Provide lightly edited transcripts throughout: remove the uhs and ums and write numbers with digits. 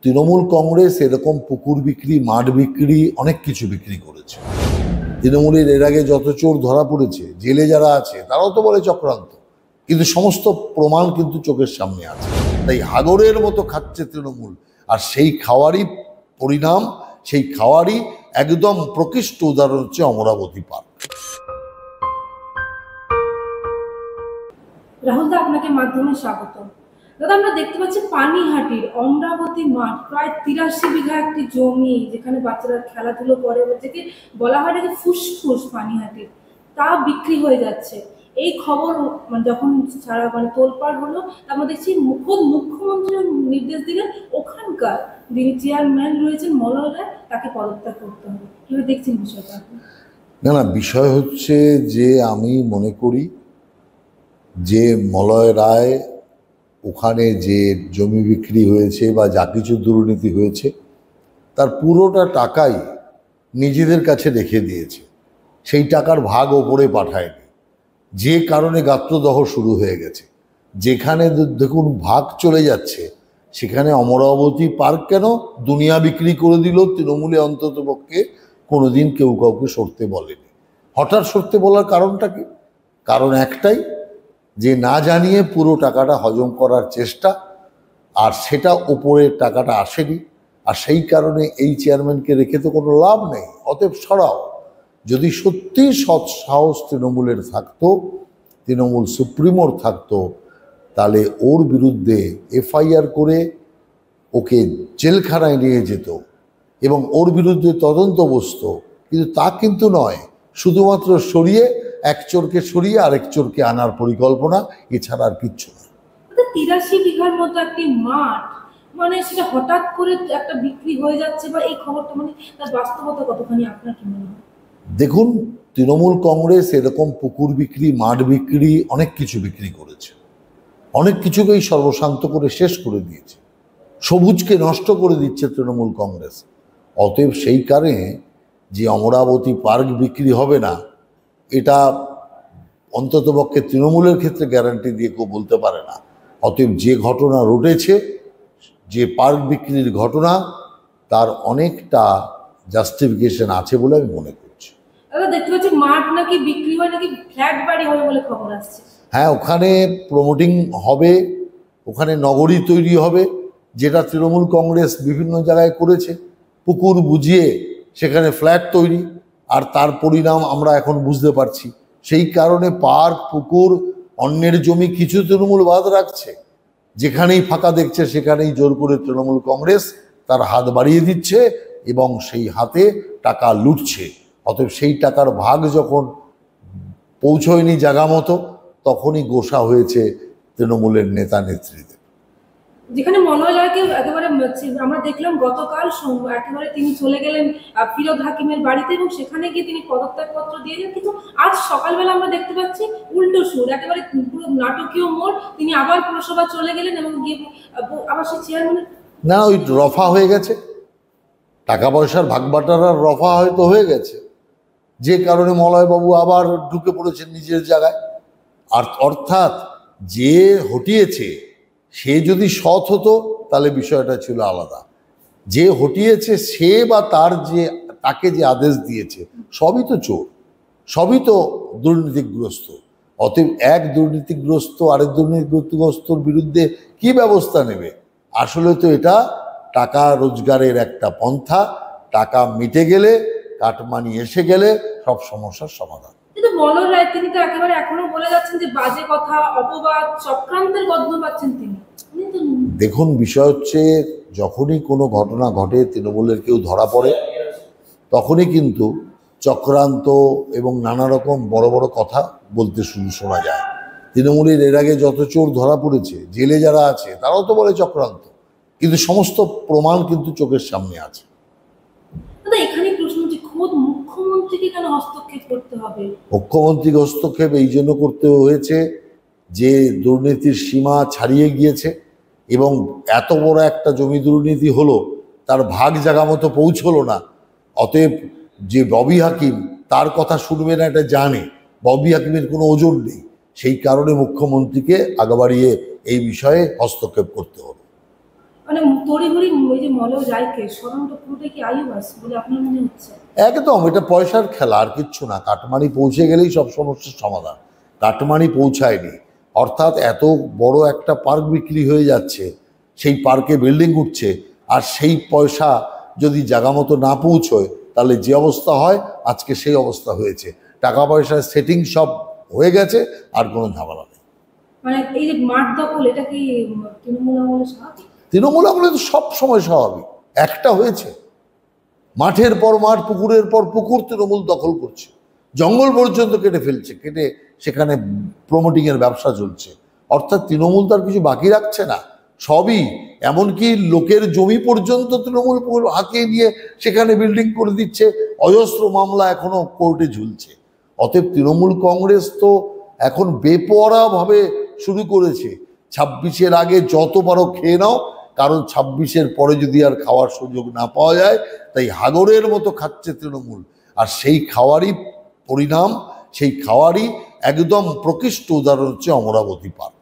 তৃণমূল কংগ্রেস এরকম পুকুর বিক্রি, মাঠ বিক্রি, অনেক কিছু বিক্রি করেছে। তৃণমূলের এর আগে যত চোর ধরা পড়েছে, জেলে যারা আছে তারাও তো বলে চক্রান্ত, কিন্তু সমস্ত প্রমাণ কিন্তু চোখের সামনে আছে। তাই হাগরের মতো খাচ্ছে তৃণমূল, আর সেই খাওয়ারই পরিণাম, সেই খাওয়ারই একদম প্রকৃষ্ট উদাহরণ হচ্ছে অমরাবতী পার্ক। রাহুল দা, আপনাকে মাধ্যমে স্বাগত। দাদা, আমরা দেখতে পাচ্ছি পানিহাটির অমরাবতী মাঠ প্রায় 83 বিঘা একটি জমি, যেখানে বাচ্চারা খেলাধুলো করে, যেটাকে বলা হয় নাকি ফুসফুস পানিহাটির, তা বিক্রি হয়ে যাচ্ছে। এই খবর যখন সারা তোলপাড় হলো, আমরা দেখছি মুখ্যমন্ত্রী নির্দেশ দিলেন ওখানকার যিনি চেয়ারম্যান রয়েছেন মলয় রায়, তাকে পদত্যাগ করতে হবে। কিভাবে দেখছেন বিষয়টা? না, বিষয় হচ্ছে যে আমি মনে করি যে মলয় রায় ওখানে যে জমি বিক্রি হয়েছে বা যা কিছু দুর্নীতি হয়েছে তার পুরোটা টাকাই নিজেদের কাছে রেখে দিয়েছে, সেই টাকার ভাগ ওপরে পাঠায়নি, যে কারণে গাত্রদাহ শুরু হয়ে গেছে। যেখানে দেখুন ভাগ চলে যাচ্ছে, সেখানে অমরাবতী পার্ক কেন দুনিয়া বিক্রি করে দিল তৃণমূলে, অন্তত পক্ষে কোনোদিন কেউ কাউকে সরতে বলেনি। হঠাৎ সরতে বলার কারণটা কি? কারণ একটাই, যে না জানিয়ে পুরো টাকাটা হজম করার চেষ্টা, আর সেটা ওপরের টাকাটা আসেনি, আর সেই কারণে এই চেয়ারম্যানকে রেখে তো কোনো লাভ নেই। অতএব সরাও। যদি সত্যি সৎ সাহস তৃণমূলের থাকতো, তৃণমূল সুপ্রিমোর থাকতো, তাহলে ওর বিরুদ্ধে এফআইআর করে ওকে জেলখানায় নিয়ে যেত এবং ওর বিরুদ্ধে তদন্ত বসতো। কিন্তু তা কিন্তু নয়, শুধুমাত্র সরিয়ে এক চোরকে সরিয়ে আরেক চোরকে আনার পরিকল্পনা, এছাড়া আর কিচ্ছু না। 83 বিঘার মতো একটি মাঠ, সেটা হঠাৎ করে একটা বিক্রি হয়ে যাচ্ছে, বা এই খবরটা তার বাস্তবতা কতখানি আপনার কি মনে হয়? দেখুন, তৃণমূল কংগ্রেস এরকম পুকুর বিক্রি, মাঠ বিক্রি, অনেক কিছু বিক্রি করেছে। অনেক কিছুকেই সর্বশান্ত করে শেষ করে দিয়েছে, সবুজকে নষ্ট করে দিচ্ছে তৃণমূল কংগ্রেস। অতএব সেই কারণে যে অমরাবতী পার্ক বিক্রি হবে না, এটা অন্ততপক্ষে তৃণমূলের ক্ষেত্রে গ্যারান্টি দিয়ে কেউ বলতে পারে না। অতএব যে ঘটনা ঘটেছে, যে পার্ক বিক্রির ঘটনা, তার অনেকটা জাস্টিফিকেশন আছে বলে আমি মনে করছি। দেখতে পাচ্ছি মাঠ নাকি বিক্রি হয়, নাকি ফ্ল্যাট বাড়ি হবে বলে খবর আসছে। হ্যাঁ, ওখানে প্রমোটিং হবে, ওখানে নগরী তৈরি হবে, যেটা তৃণমূল কংগ্রেস বিভিন্ন জায়গায় করেছে। পুকুর বুঝিয়ে সেখানে ফ্ল্যাট তৈরি, আর তার পরিণাম আমরা এখন বুঝতে পারছি। সেই কারণে পার্ক, পুকুর, অন্যের জমি কিছু তৃণমূল বাদ রাখছে, যেখানেই ফাঁকা দেখছে সেখানেই জোর করে তৃণমূল কংগ্রেস তার হাত বাড়িয়ে দিচ্ছে এবং সেই হাতে টাকা লুটছে। অতএব সেই টাকার ভাগ যখন পৌঁছয়নি জায়গা মতো, তখনই গোসা হয়েছে তৃণমূলের নেতা নেত্রীদের। যেখানে মলয় রায়কে একেবারে আমরা দেখলাম গতকাল একেবারে তিনি চলে গেলেন ফিরোজ হাকিমের বাড়িতে, এবং সেখানে গিয়ে তিনি পদত্যাগপত্র দিয়েছেন। কিন্তু আজ সকালবেলা আমরা দেখতে পাচ্ছি উল্টো সুর, একেবারে পুরো নাটকীয় মোড়, তিনি আবার পুরসভা চলে গেলেন এবং গিয়ে আবার সেই চেয়ারম্যানের না, ওই রফা হয়ে গেছে, টাকা পয়সার ভাগবাটারার রফা হয়তো হয়ে গেছে, যে কারণে মলয়বাবু আবার ঢুকে পড়েছেন নিজের জায়গায়। আর অর্থাৎ যে হটিয়েছে সে যদি সৎ হতো তাহলে বিষয়টা ছিল আলাদা। যে হটিয়েছে সে বা তার যে তাকে যে আদেশ দিয়েছে, সবই তো চোর, সবই তো দুর্নীতিগ্রস্ত। অতএব এক দুর্নীতিগ্রস্ত আরেক দুর্নীতিগ্রস্তর বিরুদ্ধে কি ব্যবস্থা নেবে? আসলে তো এটা টাকা রোজগারের একটা পন্থা। টাকা মিটে গেলে, কাটমানি এসে গেলে সব সমস্যার সমাধান। কিন্তু মলয় রায় তিনি তো একেবারে এখনো বলে যাচ্ছেন যে বাজে কথা, অপবাদ, চক্রান্তের গন্ধ পাচ্ছেন তিনি। দেখুন, বিষয় হচ্ছে যখনই কোনো ঘটনা ঘটে, তৃণমূলের কেউ ধরা পড়ে, তখনই কিন্তু চক্রান্ত এবং নানা রকম বড় বড় কথা বলতে শোনা যায়। তৃণমূলের এর আগে যত চোর ধরা পড়েছে, জেলে যারা আছে তারাও তো বলে চক্রান্ত, কিন্তু সমস্ত প্রমাণ কিন্তু চোখের সামনে আছে। এখানে প্রশ্ন যে খোদ মুখ্যমন্ত্রীকে কেন হস্তক্ষেপ করতে হবে? মুখ্যমন্ত্রীকে হস্তক্ষেপ এই জন্য করতে হয়েছে যে দুর্নীতির সীমা ছাড়িয়ে গিয়েছে এবং এত বড় একটা জমি দুর্নীতি হলো, তার ভাগ জায়গা মতো পৌঁছলো না। অতএব যে ববি হাকিম, তার কথা শুনবে না এটা জানে, ববি হাকিমের কোনো ওজন নেই। সেই কারণে মুখ্যমন্ত্রীকে আগে বাড়িয়ে এই বিষয়ে হস্তক্ষেপ করতে হবে। তড়িঘড়ি ওই যে মলয় রায়কে স্মরণটা পুরোটাই কি আইওয়াস বলে আপনার মনে হচ্ছে? একদম, এটা পয়সার খেলা, আর কিচ্ছু না। কাটমানি পৌঁছে গেলেই সব সমস্যার সমাধান। কাটমানি পৌঁছায়নি, অর্থাৎ এত বড় একটা পার্ক বিক্রি হয়ে যাচ্ছে, সেই পার্কে বিল্ডিং উঠছে, আর সেই পয়সা যদি জায়গা মতো না পৌঁছয় তাহলে যে অবস্থা হয় আজকে সেই অবস্থা হয়েছে। টাকা পয়সার সেটিং সব হয়ে গেছে, আর কোনো ঝামেলা নেই। মানে এই যে মাঠ দখল, এটা কি তৃণমূল আমলে স্বাভাবিক? তৃণমূল আমলে তো সব সময় স্বাভাবিক। একটা হয়েছে, মাঠের পর মাঠ, পুকুরের পর পুকুর তৃণমূল দখল করছে, জঙ্গল পর্যন্ত কেটে ফেলছে, কেটে সেখানে প্রমোটিংয়ের ব্যবসা চলছে। অর্থাৎ তৃণমূল তার কিছু বাকি রাখছে না, সবই। এমনকি লোকের জমি পর্যন্ত তৃণমূল হাতিয়ে নিয়ে সেখানে বিল্ডিং করে দিচ্ছে, অজস্র মামলা এখনো কোর্টে ঝুলছে। অতএব তৃণমূল কংগ্রেস তো এখন বেপরোয়াভাবে শুরু করেছে, 26-এর আগে যত পারো খেয়ে নাও, কারণ 26-এর পরে যদি আর খাওয়ার সুযোগ না পাওয়া যায়, তাই হাগরের মতো খাচ্ছে তৃণমূল। আর সেই খাওয়ারই পরিণাম, সেই খাওয়ারই একদম প্রকৃষ্ট উদাহরণ হচ্ছে অমরাবতী পার্ক।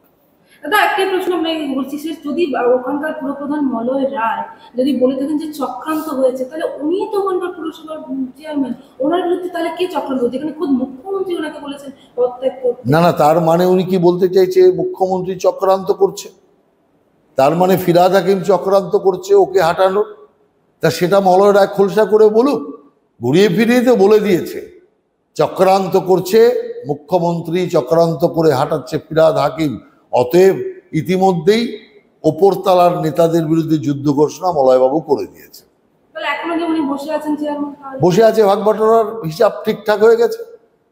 দাদা একটাই প্রশ্ন আপনাকে বলছি, সে যদি ওখানকার পুরপ্রধান মলয় রায় যদি বলে থাকেন যে চক্রান্ত হয়েছে, তাহলে উনি তো ওখানকার পুরসভার চেয়ারম্যান, ওনার বিরুদ্ধে তাহলে কে চক্রান্ত হয়েছে? এখানে খোদ মুখ্যমন্ত্রী ওনাকে বলেছেন পদত্যাগ করতে। না না, তার মানে উনি কি বলতে চাইছে মুখ্যমন্ত্রী চক্রান্ত করছে? তার মানে ফিরহাদ হাকিম চক্রান্ত করছে ওকে হাঁটানোর? তা সেটা মলয় রায় খোলসা করে বলুক। ঘুরিয়ে ফিরিয়ে তো বলে দিয়েছে চক্রান্ত করছে মুখ্যমন্ত্রী, চক্রান্ত করে হাঁটাচ্ছে ফিরহাদ হাকিম। অতএব ইতিমধ্যেই ওপরতলার নেতাদের বিরুদ্ধে যুদ্ধ ঘোষণা মলয়বাবু করে দিয়েছে। তাহলে এখনো যে উনি বসে আছেন চেয়ারম্যান, বসে আছে, ভাগ বাটোয়ারার হিসাব ঠিকঠাক হয়ে গেছে,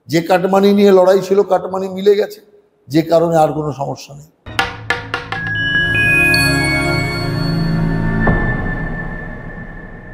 যে কাটমানি নিয়ে লড়াই ছিল কাটমানি মিলে গেছে, যে কারণে আর কোনো সমস্যা নেই।